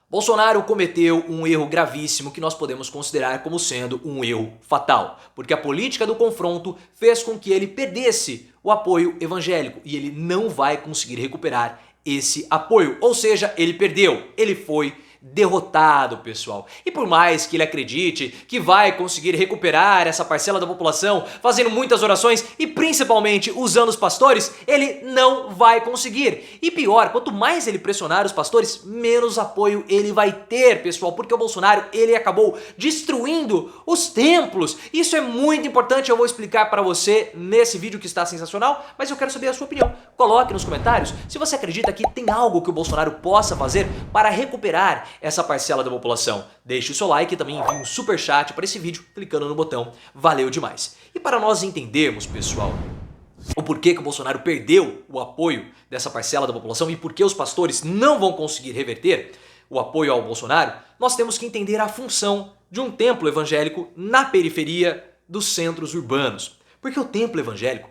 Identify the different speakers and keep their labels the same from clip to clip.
Speaker 1: Bolsonaro cometeu um erro gravíssimo que nós podemos considerar como sendo um erro fatal, porque a política do confronto fez com que ele perdesse o apoio evangélico e ele não vai conseguir recuperar esse apoio, ou seja, ele perdeu, ele foi derrotado, pessoal. E por mais que ele acredite que vai conseguir recuperar essa parcela da população fazendo muitas orações e principalmente usando os pastores, ele não vai conseguir. E pior, quanto mais ele pressionar os pastores, menos apoio ele vai ter, pessoal, porque o Bolsonaro, ele acabou destruindo os templos. Isso é muito importante, eu vou explicar para você nesse vídeo que está sensacional, mas eu quero saber a sua opinião. Coloque nos comentários se você acredita que tem algo que o Bolsonaro possa fazer para recuperar essa parcela da população. Deixe o seu like e também envie um super chat para esse vídeo clicando no botão. Valeu demais. E para nós entendermos, pessoal, o porquê que o Bolsonaro perdeu o apoio dessa parcela da população e por que os pastores não vão conseguir reverter o apoio ao Bolsonaro, nós temos que entender a função de um templo evangélico na periferia dos centros urbanos. Porque o templo evangélico,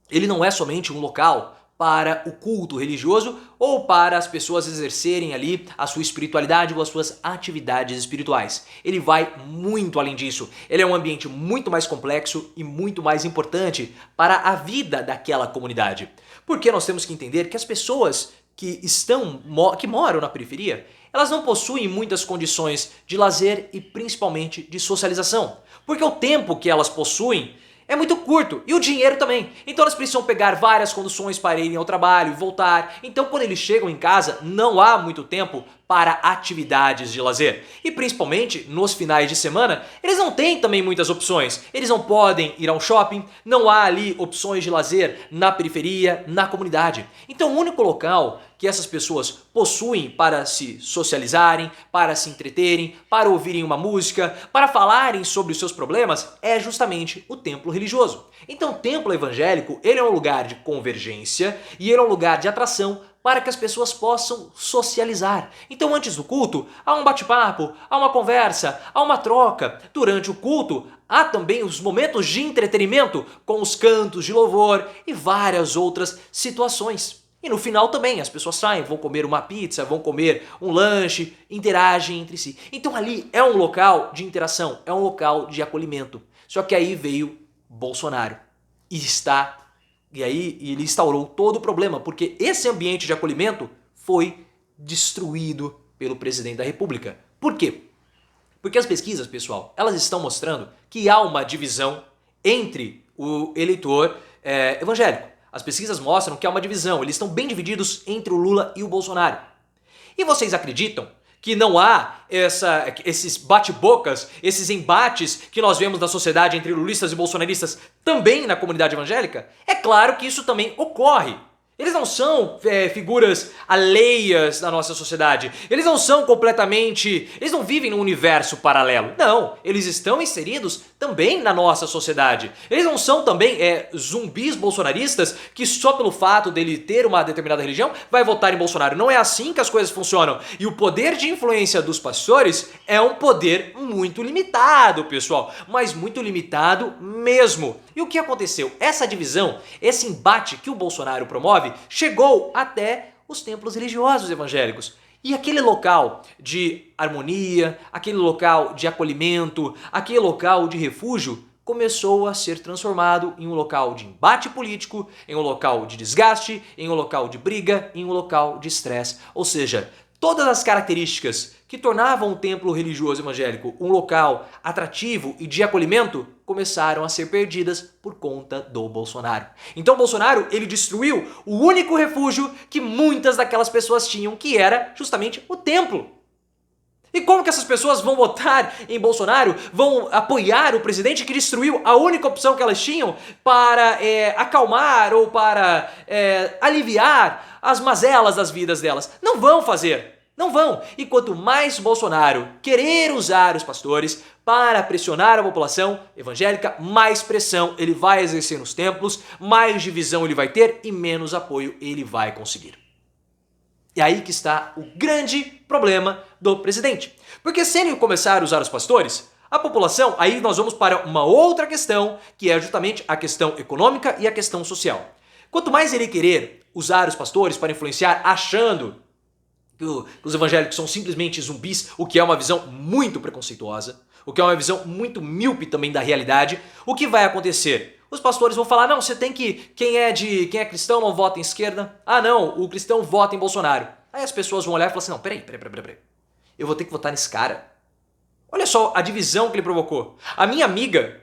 Speaker 1: ele não é somente um local para o culto religioso ou para as pessoas exercerem ali a sua espiritualidade ou as suas atividades espirituais. Ele vai muito além disso. Ele é um ambiente muito mais complexo e muito mais importante para a vida daquela comunidade. Porque nós temos que entender que as pessoas que moram na periferia, elas não possuem muitas condições de lazer e principalmente de socialização. Porque o tempo que elas possuem é muito curto e o dinheiro também. Então elas precisam pegar várias conduções para irem ao trabalho e voltar. Então quando eles chegam em casa não há muito tempo para atividades de lazer. E principalmente nos finais de semana, eles não têm também muitas opções. Eles não podem ir ao shopping, não há ali opções de lazer na periferia, na comunidade. Então o único local que essas pessoas possuem para se socializarem, para se entreterem, para ouvirem uma música, para falarem sobre os seus problemas, é justamente o templo religioso. Então o templo evangélico, ele é um lugar de convergência e ele é um lugar de atração para que as pessoas possam socializar. Então antes do culto, há um bate-papo, há uma conversa, há uma troca. Durante o culto, há também os momentos de entretenimento com os cantos de louvor e várias outras situações. E no final também as pessoas saem, vão comer uma pizza, vão comer um lanche, interagem entre si. Então ali é um local de interação, é um local de acolhimento. Só que aí veio Bolsonaro e aí ele instaurou todo o problema, porque esse ambiente de acolhimento foi destruído pelo presidente da República. Por quê? Porque as pesquisas, pessoal, elas estão mostrando que há uma divisão entre o eleitor evangélico. As pesquisas mostram que há uma divisão, eles estão bem divididos entre o Lula e o Bolsonaro. E vocês acreditam que não há esses bate-bocas, esses embates que nós vemos na sociedade entre lulistas e bolsonaristas também na comunidade evangélica? É claro que isso também ocorre. Eles não são figuras alheias da nossa sociedade. Eles não são completamente... Eles não vivem num universo paralelo. Não, eles estão inseridos também na nossa sociedade. Eles não são também zumbis bolsonaristas que só pelo fato dele ter uma determinada religião vai votar em Bolsonaro. Não é assim que as coisas funcionam. E o poder de influência dos pastores é um poder muito limitado, pessoal. Mas muito limitado mesmo. E o que aconteceu? Essa divisão, esse embate que o Bolsonaro promove, chegou até os templos religiosos evangélicos. E aquele local de harmonia, aquele local de acolhimento, aquele local de refúgio, começou a ser transformado em um local de embate político, em um local de desgaste, em um local de briga, em um local de estresse. Ou seja, todas as características que tornavam o templo religioso evangélico um local atrativo e de acolhimento começaram a ser perdidas por conta do Bolsonaro. Então Bolsonaro, ele destruiu o único refúgio que muitas daquelas pessoas tinham, que era justamente o templo. E como que essas pessoas vão votar em Bolsonaro, vão apoiar o presidente que destruiu a única opção que elas tinham para acalmar ou para aliviar as mazelas das vidas delas? Não vão fazer. Não vão. E quanto mais Bolsonaro querer usar os pastores para pressionar a população evangélica, mais pressão ele vai exercer nos templos, mais divisão ele vai ter e menos apoio ele vai conseguir. E aí que está o grande problema do presidente. Porque se ele começar a usar os pastores, a população, aí nós vamos para uma outra questão, que é justamente a questão econômica e a questão social. Quanto mais ele querer usar os pastores para influenciar, achando que os evangélicos são simplesmente zumbis, o que é uma visão muito preconceituosa, o que é uma visão muito míope também da realidade. O que vai acontecer? Os pastores vão falar, não, você tem que, quem é cristão não vota em esquerda. Ah não, o cristão vota em Bolsonaro. Aí as pessoas vão olhar e falar assim, não, peraí. Eu vou ter que votar nesse cara? Olha só a divisão que ele provocou. A minha amiga,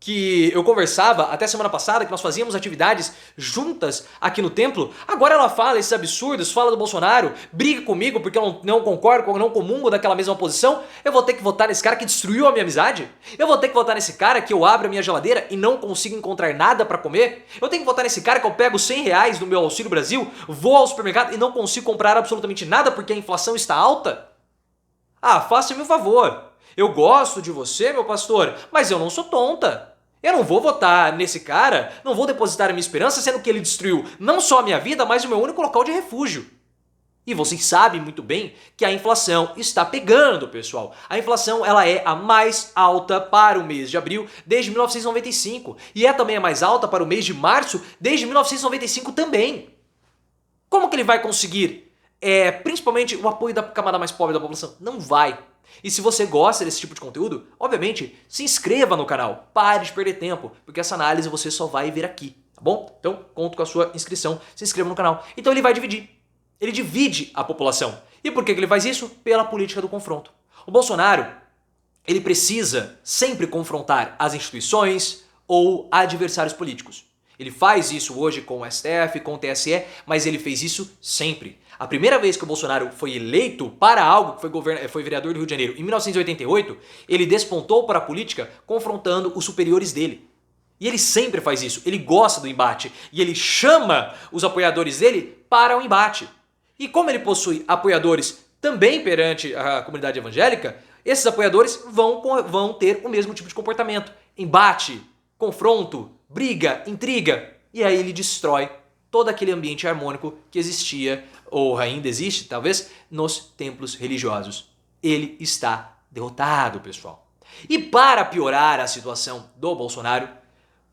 Speaker 1: que eu conversava até semana passada, que nós fazíamos atividades juntas aqui no templo, agora ela fala esses absurdos, fala do Bolsonaro, briga comigo porque eu não concordo, não comungo daquela mesma posição. Eu vou ter que votar nesse cara que destruiu a minha amizade? Eu vou ter que votar nesse cara que eu abro a minha geladeira e não consigo encontrar nada pra comer? Eu tenho que votar nesse cara que eu pego R$ 100 do meu Auxílio Brasil, vou ao supermercado e não consigo comprar absolutamente nada porque a inflação está alta? Ah, faça-me um favor. Eu gosto de você, meu pastor, mas eu não sou tonta. Eu não vou votar nesse cara, não vou depositar a minha esperança, sendo que ele destruiu não só a minha vida, mas o meu único local de refúgio. E vocês sabem muito bem que a inflação está pegando, pessoal. A inflação ela é a mais alta para o mês de abril desde 1995 e é também a mais alta para o mês de março desde 1995 também. Como que ele vai conseguir, principalmente, o apoio da camada mais pobre da população? Não vai. E se você gosta desse tipo de conteúdo, obviamente, se inscreva no canal. Pare de perder tempo, porque essa análise você só vai ver aqui, tá bom? Então, conto com a sua inscrição, se inscreva no canal. Então ele vai dividir. Ele divide a população. E por que ele faz isso? Pela política do confronto. O Bolsonaro, ele precisa sempre confrontar as instituições ou adversários políticos. Ele faz isso hoje com o STF, com o TSE, mas ele fez isso sempre. A primeira vez que o Bolsonaro foi eleito para algo, que foi vereador do Rio de Janeiro, em 1988, ele despontou para a política confrontando os superiores dele. E ele sempre faz isso, ele gosta do embate e ele chama os apoiadores dele para o embate. E como ele possui apoiadores também perante a comunidade evangélica, esses apoiadores vão ter o mesmo tipo de comportamento. Embate, confronto, briga, intriga. E aí ele destrói todo aquele ambiente harmônico que existia, ou ainda existe, talvez, nos templos religiosos. Ele está derrotado, pessoal. E para piorar a situação do Bolsonaro,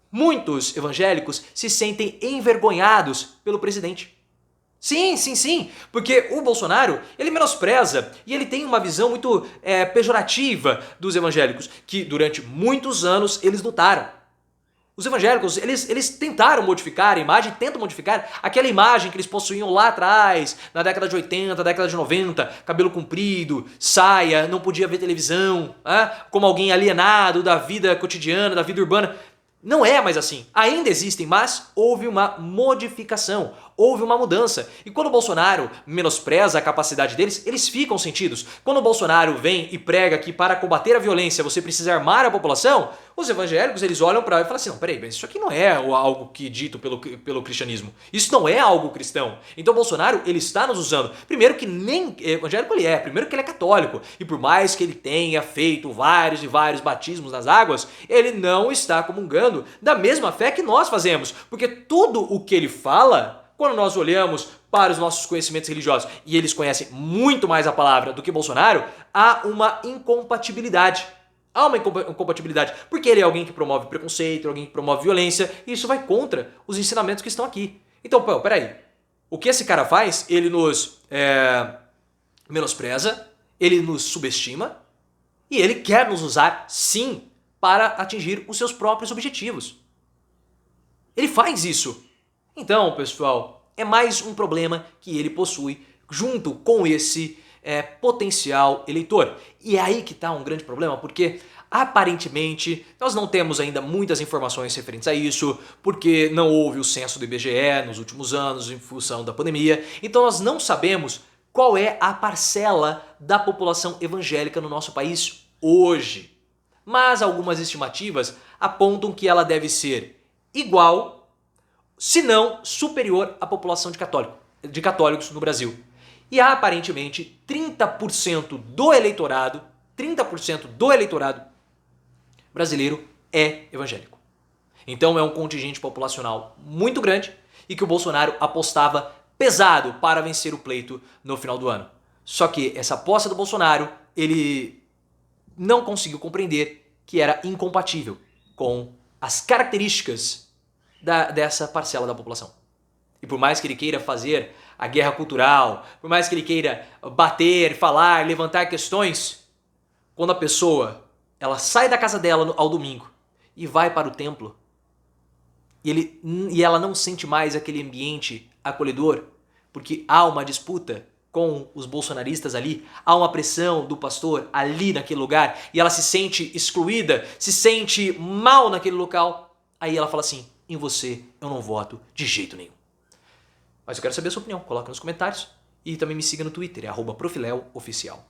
Speaker 1: muitos evangélicos se sentem envergonhados pelo presidente. Sim, porque o Bolsonaro, ele menospreza e ele tem uma visão muito pejorativa dos evangélicos, que durante muitos anos eles lutaram. Os evangélicos, eles tentaram modificar a imagem, tentam modificar aquela imagem que eles possuíam lá atrás, na década de 80, década de 90, cabelo comprido, saia, não podia ver televisão, como alguém alienado da vida cotidiana, da vida urbana. Não é mais assim. Ainda existem, mas houve uma modificação, houve uma mudança. E quando o Bolsonaro menospreza a capacidade deles, eles ficam sentidos. Quando o Bolsonaro vem e prega que para combater a violência você precisa armar a população, os evangélicos eles olham para ele e falam assim, não, peraí, mas isso aqui não é algo que dito pelo cristianismo. Isso não é algo cristão. Então o Bolsonaro, ele está nos usando. Primeiro que nem evangélico ele é, primeiro que ele é católico. E por mais que ele tenha feito vários e vários batismos nas águas, ele não está comungando da mesma fé que nós fazemos. Porque tudo o que ele fala, quando nós olhamos para os nossos conhecimentos religiosos, e eles conhecem muito mais a palavra do que Bolsonaro, há uma incompatibilidade. Há uma incompatibilidade, porque ele é alguém que promove preconceito, alguém que promove violência, e isso vai contra os ensinamentos que estão aqui. Então, peraí, o que esse cara faz? Ele nos menospreza, ele nos subestima, e ele quer nos usar, sim, para atingir os seus próprios objetivos. Ele faz isso. Então, pessoal, é mais um problema que ele possui junto com esse potencial eleitor. E é aí que está um grande problema, porque aparentemente nós não temos ainda muitas informações referentes a isso, porque não houve o censo do IBGE nos últimos anos em função da pandemia, então nós não sabemos qual é a parcela da população evangélica no nosso país hoje. Mas algumas estimativas apontam que ela deve ser igual, se não superior à população de católicos no Brasil. E aparentemente 30% do eleitorado brasileiro é evangélico. Então é um contingente populacional muito grande e que o Bolsonaro apostava pesado para vencer o pleito no final do ano. Só que essa aposta do Bolsonaro, ele não conseguiu compreender que era incompatível com as características dessa parcela da população. E por mais que ele queira fazer a guerra cultural, por mais que ele queira bater, falar, levantar questões, quando a pessoa ela sai da casa dela ao domingo e vai para o templo e ela não sente mais aquele ambiente acolhedor, porque há uma disputa com os bolsonaristas ali, há uma pressão do pastor ali naquele lugar e ela se sente excluída, se sente mal naquele local, aí ela fala assim, em você eu não voto de jeito nenhum. Mas eu quero saber a sua opinião, coloca nos comentários e também me siga no Twitter, @profileoficial.